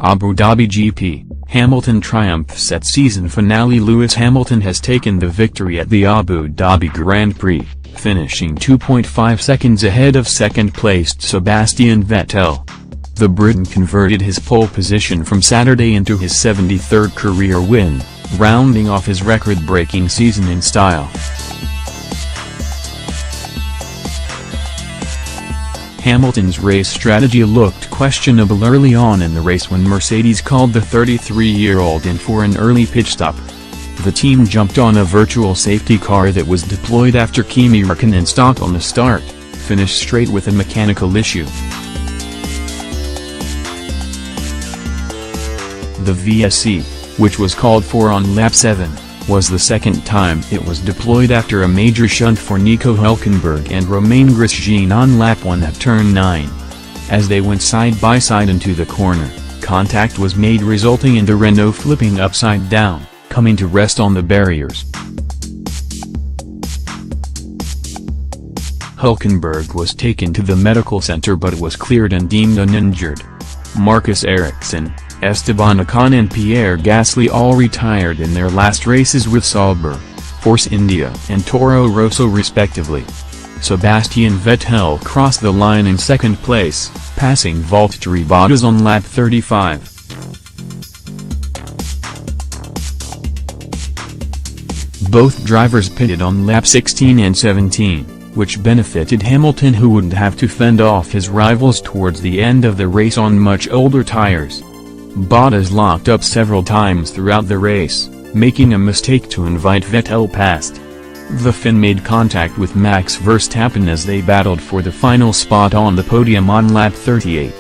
Abu Dhabi GP, Hamilton triumphs at season finale. Lewis Hamilton has taken the victory at the Abu Dhabi Grand Prix, finishing 2.5 seconds ahead of second-placed Sebastian Vettel. The Briton converted his pole position from Saturday into his 73rd career win, rounding off his record-breaking season in style. Hamilton's race strategy looked questionable early on in the race when Mercedes called the 33-year-old in for an early pit stop. The team jumped on a virtual safety car that was deployed after Kimi Räikkönen stopped on the start, finished straight with a mechanical issue. The VSC, which was called for on lap 7, was the second time it was deployed after a major shunt for Nico Hülkenberg and Romain Grosjean on lap 1 at turn 9. As they went side by side into the corner, contact was made, resulting in the Renault flipping upside down, coming to rest on the barriers. Hülkenberg was taken to the medical center but was cleared and deemed uninjured. Marcus Ericsson, Esteban Ocon and Pierre Gasly all retired in their last races with Sauber, Force India and Toro Rosso respectively. Sebastian Vettel crossed the line in second place, passing Valtteri Bottas on lap 35. Both drivers pitted on lap 16 and 17, which benefited Hamilton, who wouldn't have to fend off his rivals towards the end of the race on much older tires. Bottas locked up several times throughout the race, making a mistake to invite Vettel past. The Finn made contact with Max Verstappen as they battled for the final spot on the podium on lap 38.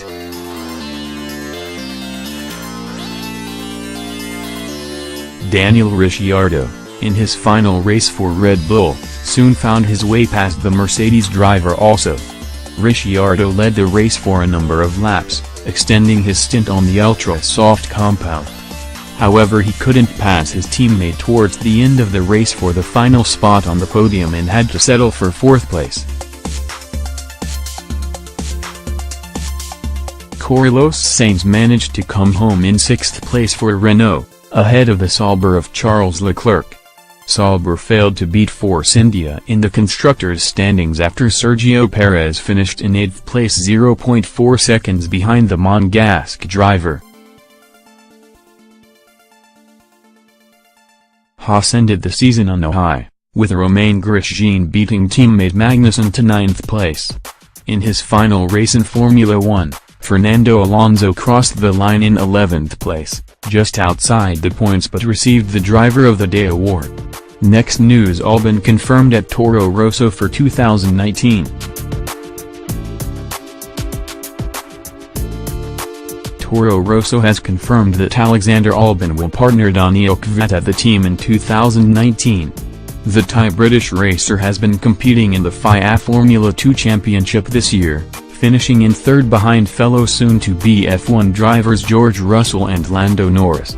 Daniel Ricciardo, in his final race for Red Bull, soon found his way past the Mercedes driver also. Ricciardo led the race for a number of laps, extending his stint on the ultra-soft compound. However, he couldn't pass his teammate towards the end of the race for the final spot on the podium and had to settle for fourth place. Carlos Sainz managed to come home in sixth place for Renault, ahead of the Sauber of Charles Leclerc. Sauber failed to beat Force India in the constructors' standings after Sergio Perez finished in 8th place, 0.4 seconds behind the Monegasque driver. Haas ended the season on a high, with Romain Grosjean beating teammate Magnussen to 9th place. In his final race in Formula 1, Fernando Alonso crossed the line in 11th place, just outside the points, but received the Driver of the Day award. Next news: Albon confirmed at Toro Rosso for 2019. Toro Rosso has confirmed that Alexander Albon will partner Daniel Kvyat at the team in 2019. The Thai British racer has been competing in the FIA Formula 2 Championship this year, finishing in third behind fellow soon-to-be F1 drivers George Russell and Lando Norris.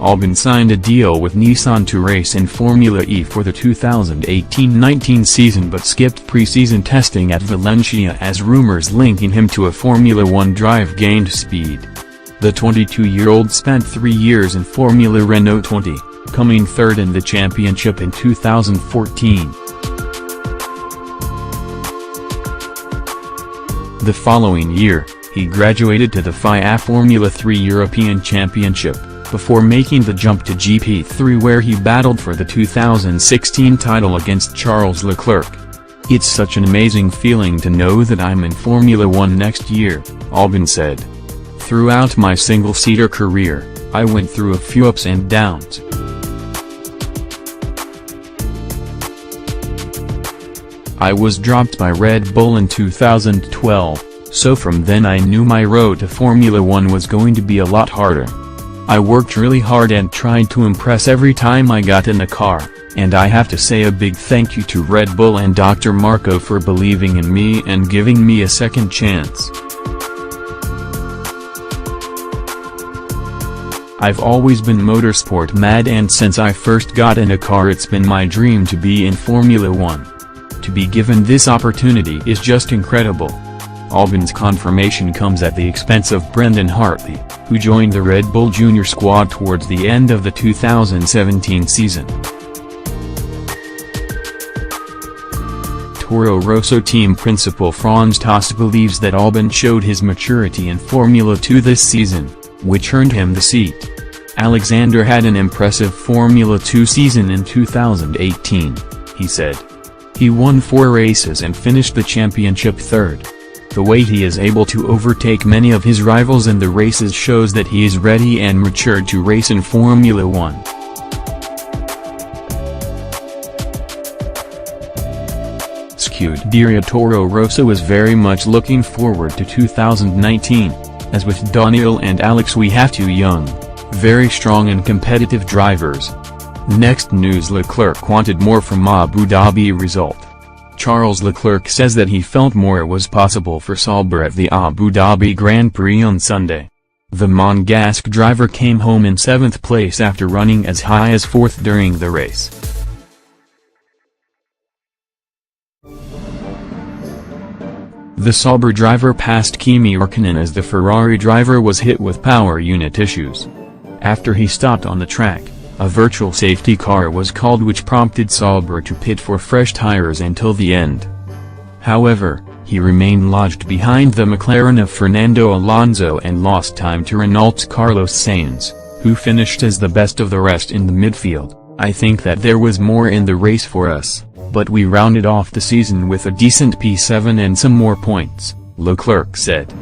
Albon signed a deal with Nissan to race in Formula E for the 2018-19 season but skipped pre-season testing at Valencia as rumors linking him to a Formula 1 drive gained speed. The 22-year-old spent 3 years in Formula Renault 20, coming third in the championship in 2014. The following year, he graduated to the FIA Formula 3 European Championship, before making the jump to GP3 where he battled for the 2016 title against Charles Leclerc. "It's such an amazing feeling to know that I'm in Formula 1 next year," Albon said. "Throughout my single-seater career, I went through a few ups and downs. I was dropped by Red Bull in 2012, so from then I knew my road to Formula 1 was going to be a lot harder. I worked really hard and tried to impress every time I got in the car, and I have to say a big thank you to Red Bull and Dr. Marco for believing in me and giving me a second chance. I've always been motorsport mad, and since I first got in a car it's been my dream to be in Formula 1. To be given this opportunity is just incredible. Albon's confirmation comes at the expense of Brendan Hartley, who joined the Red Bull Junior squad towards the end of the 2017 season. Toro Rosso team principal Franz Tost believes that Albon showed his maturity in Formula 2 this season, which earned him the seat. Alexander had an impressive Formula 2 season in 2018, he said. He won 4 races and finished the championship third. The way he is able to overtake many of his rivals in the races shows that he is ready and matured to race in Formula 1. Scuderia Toro Rosso is very much looking forward to 2019, as with Daniel and Alex we have 2 young, very strong and competitive drivers. Next news: Leclerc wanted more from Abu Dhabi result. Charles Leclerc says that he felt more was possible for Sauber at the Abu Dhabi Grand Prix on Sunday. The Monegasque driver came home in 7th place after running as high as 4th during the race. The Sauber driver passed Kimi Räikkönen as the Ferrari driver was hit with power unit issues. After he stopped on the track, a virtual safety car was called which prompted Sauber to pit for fresh tires until the end. However, he remained lodged behind the McLaren of Fernando Alonso and lost time to Renault's Carlos Sainz, who finished as the best of the rest in the midfield. I think that there was more in the race for us, but we rounded off the season with a decent P7 and some more points, Leclerc said.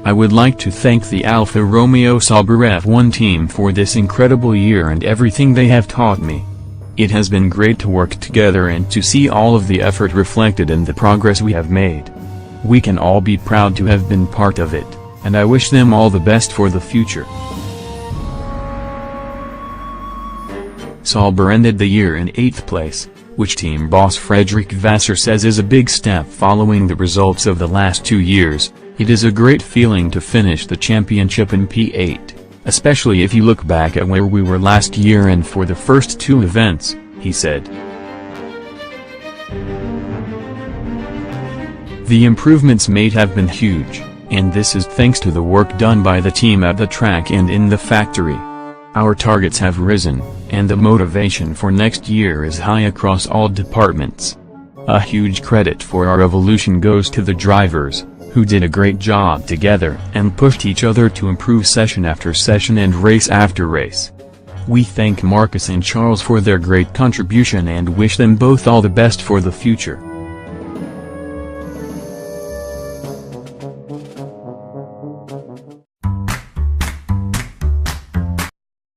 I would like to thank the Alfa Romeo Sauber F1 team for this incredible year and everything they have taught me. It has been great to work together and to see all of the effort reflected in the progress we have made. We can all be proud to have been part of it, and I wish them all the best for the future. Sauber ended the year in 8th place, which team boss Frederick Vasseur says is a big step following the results of the last 2 years. It is a great feeling to finish the championship in P8, especially if you look back at where we were last year and for the first 2 events, he said. The improvements made have been huge, and this is thanks to the work done by the team at the track and in the factory. Our targets have risen, and the motivation for next year is high across all departments. A huge credit for our evolution goes to the drivers, who did a great job together and pushed each other to improve session after session and race after race. We thank Marcus and Charles for their great contribution and wish them both all the best for the future.